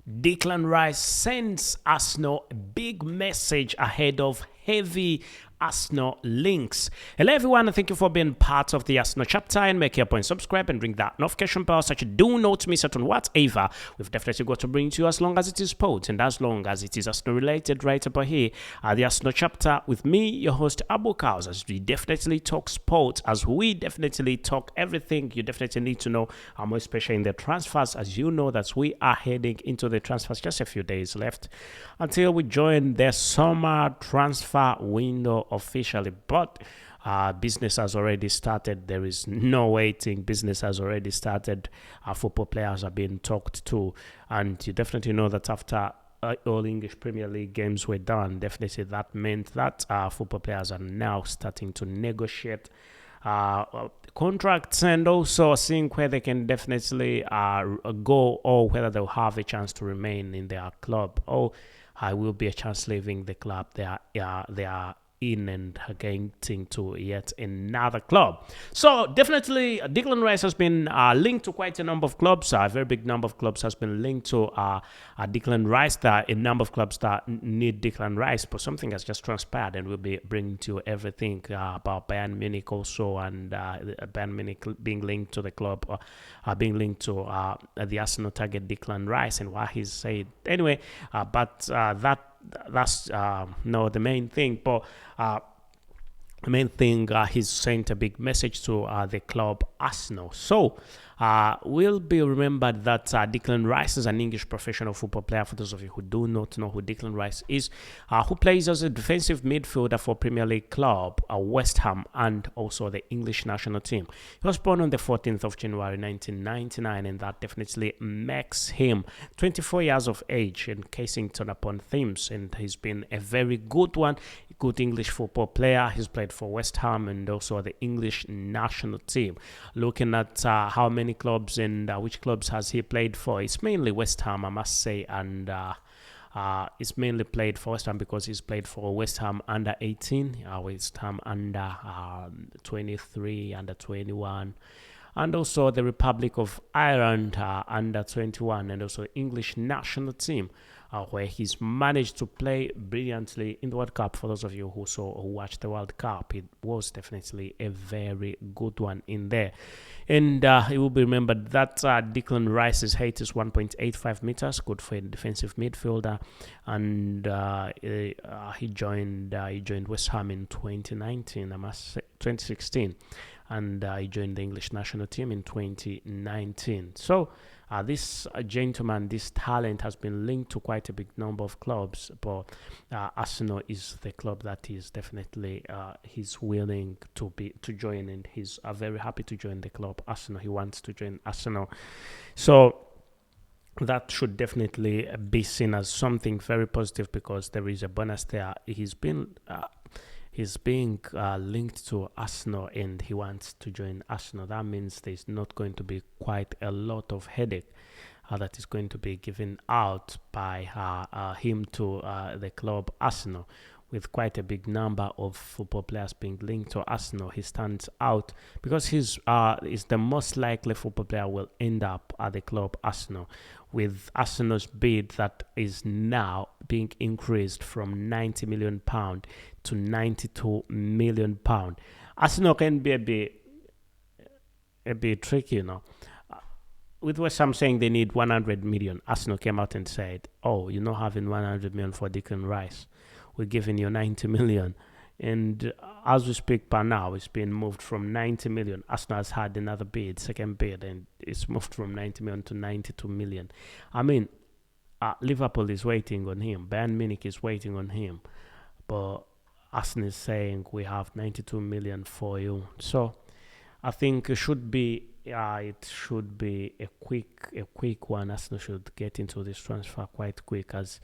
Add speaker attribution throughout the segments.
Speaker 1: Declan Rice sends Arsenal a big message ahead of heavy Arsenal links. Hello everyone, and thank you for being part of the Arsenal chapter, and make your point subscribe and ring that notification bell so you do not miss out on whatever we've definitely got to bring to you, as long as it is sport and as long as it is Arsenal related, right up here at the Arsenal chapter with me, your host Abu Kaus, as we definitely talk sport, as we definitely talk everything you definitely need to know, more especially in the transfers, as you know that we are heading into the transfers, just a few days left until we join the summer transfer window officially. But business has already started. There is no waiting. Business has already started. Football players are being talked to, and you definitely know that after all English Premier League games were done, definitely that meant that football players are now starting to negotiate contracts, and also seeing where they can definitely go, or whether they'll have a chance to remain in their club, or will be a chance leaving the club they are in and getting to yet another club. So definitely Declan Rice has been linked to quite a number of clubs. A very big number of clubs has been linked to Declan Rice. There are a number of clubs that need Declan Rice, but something has just transpired, and we'll be bringing to you everything about Bayern Munich also, and Bayern Munich being linked to the club, being linked to the Arsenal target Declan Rice, and what he's said anyway. But that's no the main thing. But the main thing, he's sent a big message to the club Arsenal. So will be remembered that Declan Rice is an English professional football player. For those of you who do not know who Declan Rice is, who plays as a defensive midfielder for Premier League club West Ham, and also the English national team. He was born on the 14th of January 1999, and that definitely makes him 24 years of age in Kensington upon Thames, and he's been a very good English football player. He's played for West Ham and also the English national team. Looking at how many clubs and which clubs has he played for, it's mainly West Ham, I must say, and it's mainly played for West Ham because he's played for West Ham under 18, West Ham under 23, under 21, and also the Republic of Ireland under 21, and also English national team, where he's managed to play brilliantly in the World Cup. For those of you who watched the World Cup, it was definitely a very good one in there. And it will be remembered that Declan Rice's height is 1.85 meters, good for a defensive midfielder, and he joined West Ham in 2019, I must say 2016, and he joined the English national team in 2019. So this gentleman, this talent, has been linked to quite a big number of clubs, but Arsenal is the club that is definitely he's willing to join, and he's very happy to join the club Arsenal. He wants to join Arsenal, so that should definitely be seen as something very positive, because there is a bonus there. He's being linked to Arsenal, and he wants to join Arsenal. That means there's not going to be quite a lot of headache that is going to be given out by him to the club Arsenal. With quite a big number of football players being linked to Arsenal, he stands out because he's the most likely football player will end up at the club Arsenal, with Arsenal's bid that is now being increased from £90 million to £92 million. Arsenal can be a bit tricky, with West Ham saying they need 100 million, Arsenal came out and said, "Oh, you're not having 100 million for Declan Rice. We're giving you 90 million." And as we speak by now, it's been moved from 90 million. Arsenal has had another second bid, and it's moved from 90 million to 92 million. I mean, Liverpool is waiting on him. Bayern Munich is waiting on him. But Arsenal is saying we have 92 million for you. So I think it should be a quick one. Arsenal should get into this transfer quite quick, as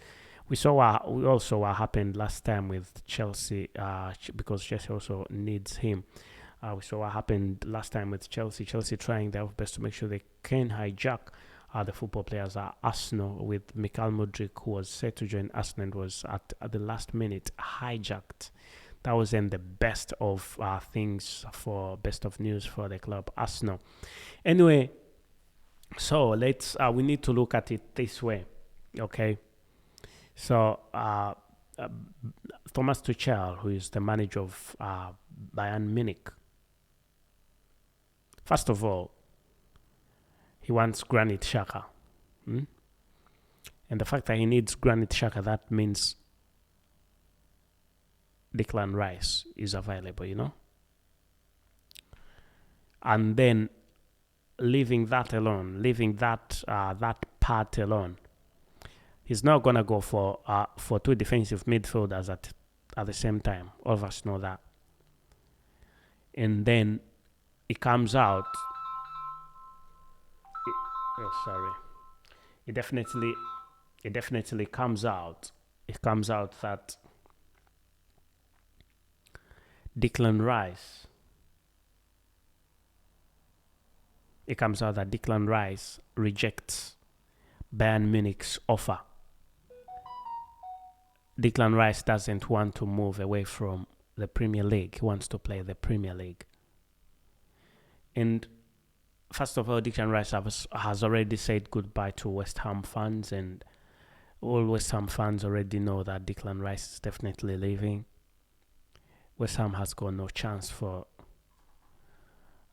Speaker 1: we also what happened last time with Chelsea, because Chelsea also needs him. We saw what happened last time with Chelsea. Chelsea trying their best to make sure they can hijack the football players at Arsenal, with Mikhail Mudryk, who was set to join Arsenal and was at the last minute hijacked. That was then the best of best of news for the club Arsenal. Anyway, so we need to look at it this way. Okay, so uh, Thomas Tuchel, who is the manager of Bayern Munich, first of all, he wants Granit Xhaka. Hmm? And the fact that he needs Granit Xhaka, that means Declan Rice is available, And then leaving that alone, leaving that part alone, he's not gonna go for two defensive midfielders at the same time. All of us know that. And then it comes out. Oh, sorry. It definitely comes out. It comes out that Declan Rice. It comes out that Declan Rice rejects Bayern Munich's offer. Declan Rice doesn't want to move away from the Premier League. He wants to play the Premier League. And first of all, Declan Rice has already said goodbye to West Ham fans, and all West Ham fans already know that Declan Rice is definitely leaving. West Ham has got no chance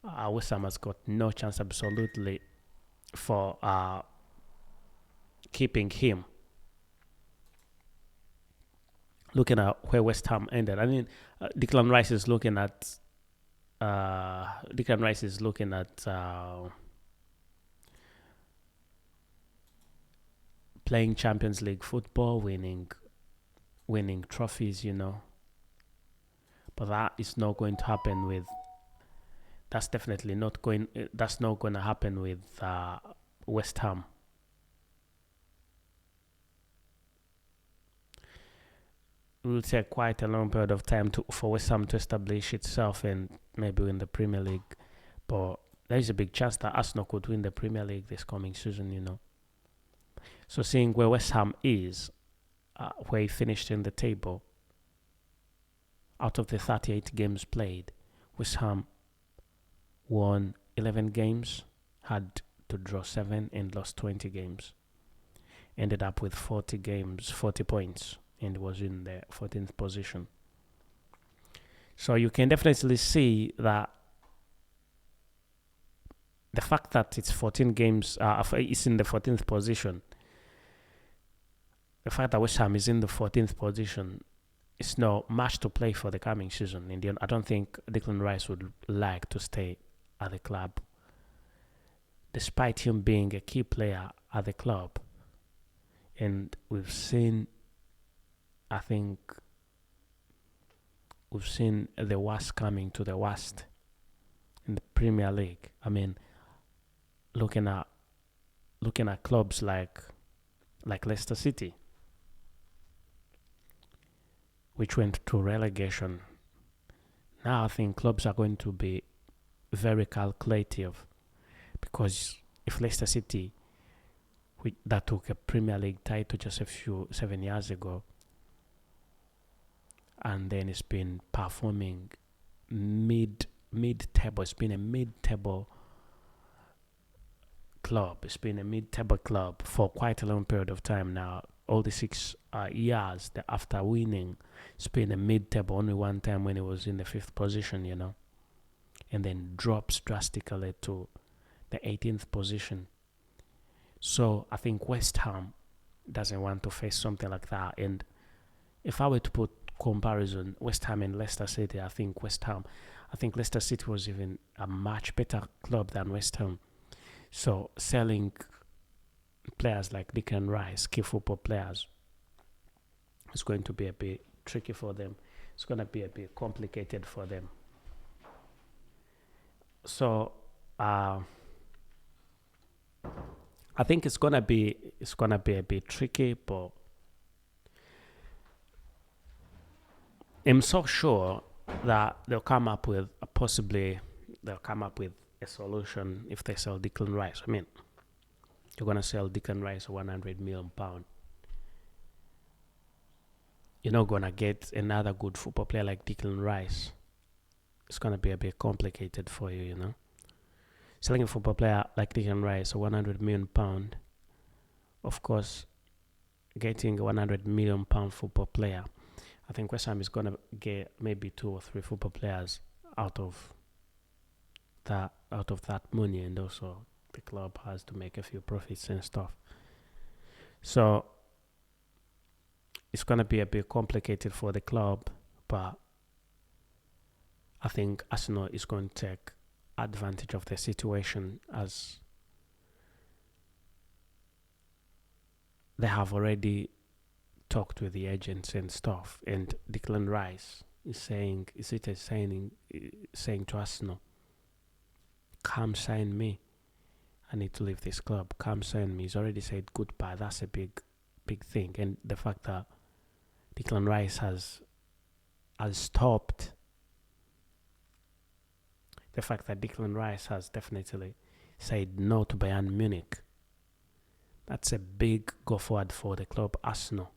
Speaker 1: West Ham has got no chance absolutely for keeping him. Looking at where West Ham ended, I mean, Declan Rice is looking at playing Champions League football, winning trophies, But that is not going to happen with. That's definitely not going. That's not going to happen with West Ham. It will take quite a long period of time for West Ham to establish itself and maybe win the Premier League. But there is a big chance that Arsenal could win the Premier League this coming season, So seeing where West Ham is, where he finished in the table, out of the 38 games played, West Ham won 11 games, had to draw 7, and lost 20 games. Ended up with 40 points, and was in the 14th position. So you can definitely see that the fact that it's 14 games, it's in the 14th position, the fact that West Ham is in the 14th position, it's not much to play for the coming season. I don't think Declan Rice would like to stay at the club, despite him being a key player at the club. And we've seen the worst coming to the worst in the Premier League. I mean, looking at clubs like Leicester City, which went to relegation. Now I think clubs are going to be very calculative, because if Leicester City, that took a Premier League title just 7 years ago, and then it's been performing mid-table. It's been a mid-table club. It's been a mid-table club for quite a long period of time now. All the 6 years after winning, it's been a mid-table. Only one time when it was in the 5th position, and then drops drastically to the 18th position. So I think West Ham doesn't want to face something like that. And if I were to put comparison, West Ham and Leicester City, I think Leicester City was even a much better club than West Ham. So selling players like Declan Rice, key football players, is going to be a bit tricky for them. It's going to be a bit complicated for them. So I think it's gonna be a bit tricky, but I'm so sure that they'll come up with a solution if they sell Declan Rice. I mean, you're gonna sell Declan Rice £100 million. You're not gonna get another good football player like Declan Rice. It's gonna be a bit complicated for you, Selling a football player like Declan Rice, £100 million, of course, getting £100 million football player. I think West Ham is gonna get maybe 2 or 3 football players out of that money, and also the club has to make a few profits and stuff. So it's gonna be a bit complicated for the club, but I think Arsenal is going to take advantage of the situation, as they have already talked with the agents and stuff. And Declan Rice is saying to Arsenal, "Come sign me. I need to leave this club. Come sign me." He's already said goodbye. That's a big thing. And the fact that Declan Rice has stopped, the fact that Declan Rice has definitely said no to Bayern Munich, that's a big go forward for the club Arsenal.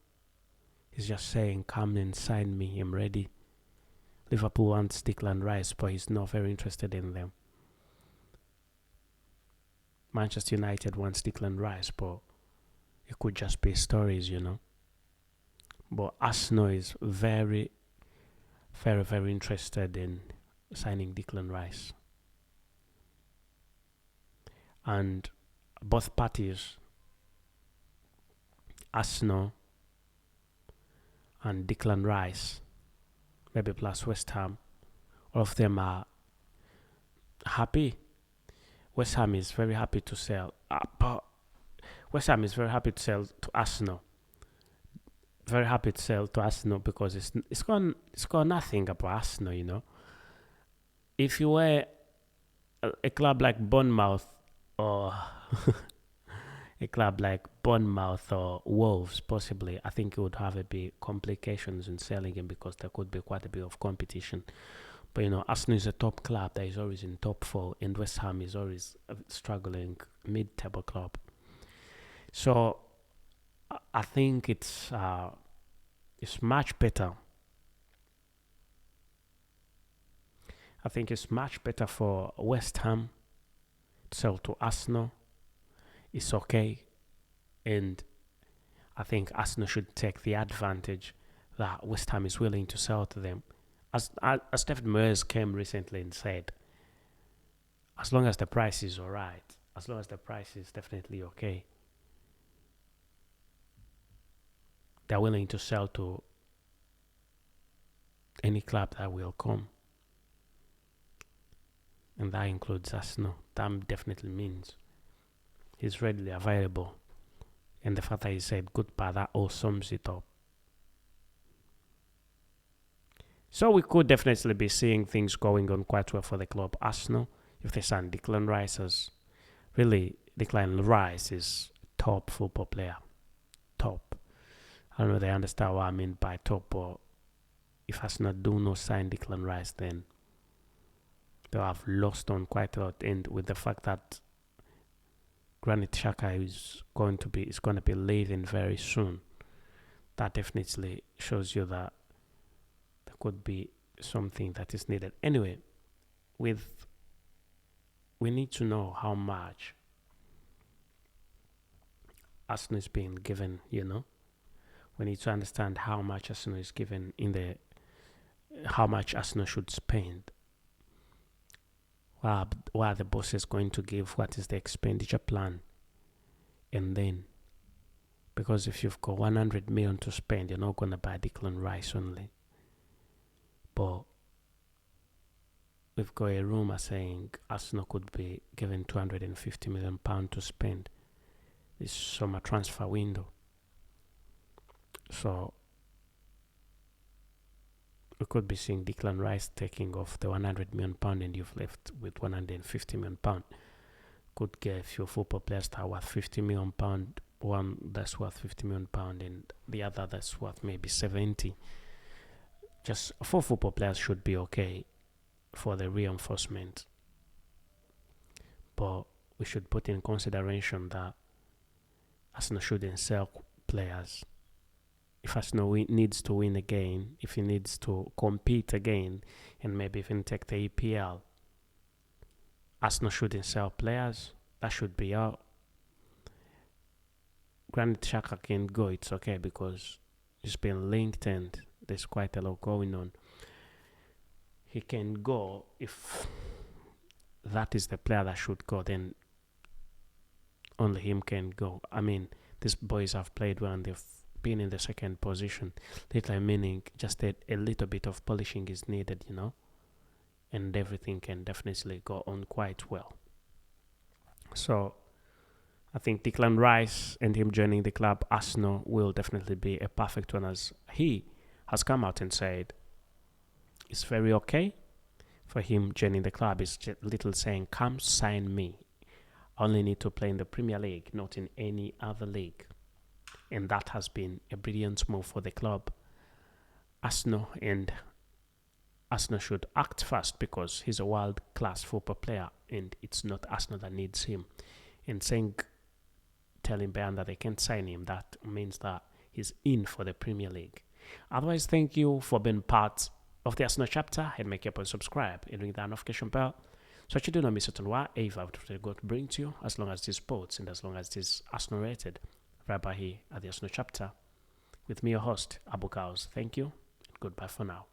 Speaker 1: He's just saying, "Come and sign me. I'm ready." Liverpool wants Declan Rice, but he's not very interested in them. Manchester United wants Declan Rice, but it could just be stories, But Arsenal is very, very, very interested in signing Declan Rice. And both parties, Arsenal and Declan Rice, maybe plus West Ham, all of them are happy. West Ham is very happy to sell. But West Ham is very happy to sell to Arsenal. Very happy to sell to Arsenal because it's got nothing about Arsenal, If you were a club like Bournemouth or a club like Bournemouth or Wolves, possibly, I think it would have a bit complications in selling him because there could be quite a bit of competition. But Arsenal is a top club that is always in top 4, and West Ham is always a struggling mid-table club. So I think it's much better. I think it's much better for West Ham to sell to Arsenal. It's okay, and I think Arsenal should take the advantage that West Ham is willing to sell to them. As David Moyes came recently and said, as long as the price is alright, as long as the price is definitely okay, they're willing to sell to any club that will come. And that includes Arsenal. That definitely means he's readily available. And the fact that he said goodbye, that all sums it up. So we could definitely be seeing things going on quite well for the club Arsenal if they sign Declan Rice. As really, Declan Rice is top football player. Top. I don't know if they understand what I mean by top, but if Arsenal do not sign Declan Rice, then they'll have lost on quite a lot. And with the fact that Granit Xhaka is going to be leaving very soon, that definitely shows you that there could be something that is needed. Anyway, we need to know how much Arsenal is being given, We need to understand how much Arsenal is given how much Arsenal should spend. What are the bosses going to give? What is the expenditure plan? And then, because if you've got 100 million to spend, you're not going to buy Declan Rice only. But we've got a rumor saying Arsenal could be given £250 million to spend this summer transfer window. So we could be seeing Declan Rice taking off the £100 million and you've left with £150 million. Could get a few football players that are worth £50 million, one that's worth £50 million, and the other that's worth maybe 70. Just 4 football players should be okay for the reinforcement. But we should put in consideration that Arsenal shouldn't sell players. If Arsenal needs to win again, if he needs to compete again, and maybe even take the EPL, Arsenal shouldn't sell players. That should be out. Granit Xhaka can go, it's okay because he's been linked and there's quite a lot going on. He can go if that is the player that should go, then only him can go. I mean, these boys have played well and they've been in the second position. Little meaning just a little bit of polishing is needed, and everything can definitely go on quite well. So I think Declan Rice and him joining the club, Arsenal, will definitely be a perfect one, as he has come out and said it's very okay for him joining the club. It's just little saying, come sign me. I only need to play in the Premier League, not in any other league. And that has been a brilliant move for the club. Arsenal should act fast because he's a world-class football player and it's not Arsenal that needs him. And telling Bayern that they can't sign him, that means that he's in for the Premier League. Otherwise, thank you for being part of the Arsenal chapter, and make sure to subscribe and ring that notification bell so that you do not miss out on what Ava would go to bring to you, as long as this sports and as long as this Arsenal rated, right by here at the Arsenal chapter with me, your host, Abu Kaos. Thank you and goodbye for now.